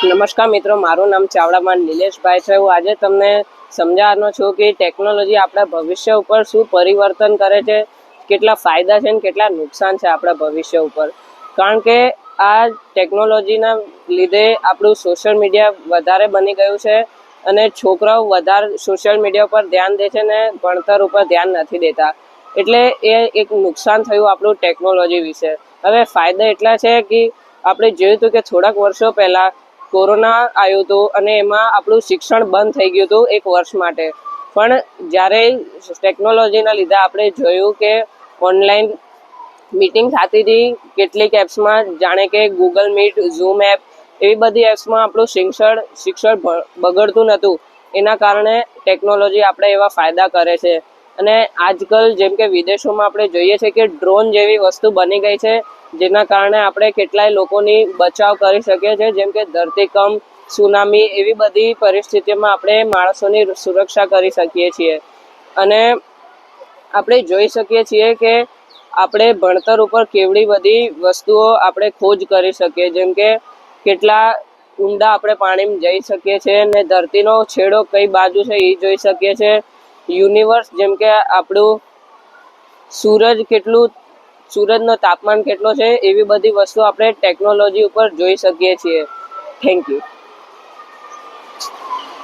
નમસ્કાર મિત્રો, મારું નામ ચાવડામાન નિલેશભાઈ છે। હું આજે તમને સમજાવવાનો છું કે ટેકનોલોજી આપણા ભવિષ્ય ઉપર શું પરિવર્તન કરે છે, કેટલા ફાયદા છે અને કેટલા નુકસાન છે આપણા ભવિષ્ય ઉપર। કારણ કે આ ટેકનોલોજીના લીધે આપણું સોશિયલ મીડિયા વધારે બની ગયું છે અને છોકરાઓ વધારે સોશિયલ મીડિયા પર ધ્યાન દે છે ને ભણતર ઉપર ધ્યાન નથી દેતા, એટલે એ એક નુકસાન થયું આપણું ટેકનોલોજી વિશે। હવે ફાયદા એટલા છે કે આપણે જોયું હતું કે થોડાક વર્ષો પહેલાં કોરોના આવ્યું હતું અને એમાં આપણું શિક્ષણ બંધ થઈ ગયું હતું એક વર્ષ માટે। પણ જ્યારે ટેકનોલોજીના લીધે આપણે જોયું કે ઓનલાઈન મીટિંગ થતી હતી કેટલીક એપ્સમાં, જાણે કે ગૂગલ મીટ, ઝૂમ એપ, એવી બધી એપ્સમાં આપણું શિક્ષણ બગડતું નહોતું। એના કારણે ટેકનોલોજી આપણે એવા ફાયદા કરે છે। અને આજકાલ જેમ કે વિદેશોમાં આપણે જોઈએ છીએ કે ડ્રોન જેવી વસ્તુ બની ગઈ છે, જેના કારણે આપણે કેટલાય લોકોની બચાવ કરી શકીએ છીએ, જેમ કે ધરતીકંપ, સુનામી, એવી બધી પરિસ્થિતિમાં આપણે માણસોની સુરક્ષા કરી શકીએ છીએ। અને આપણે જોઈ શકીએ છીએ કે આપણે ભણતર ઉપર કેવડી બધી વસ્તુઓ આપણે ખોજ કરી શકીએ, જેમ કે કેટલા ઊંડા આપણે પાણીમાં જઈ શકીએ છીએ અને ધરતીનો છેડો કઈ બાજુ છે એ જોઈ શકીએ છીએ। યુનિવર્સ, જેમ કે આપણું સૂરજનો તાપમાન કેટલો છે, એવી બધી વસ્તુ આપણે ટેકનોલોજી ઉપર જોઈ શકીએ છીએ। Thank you.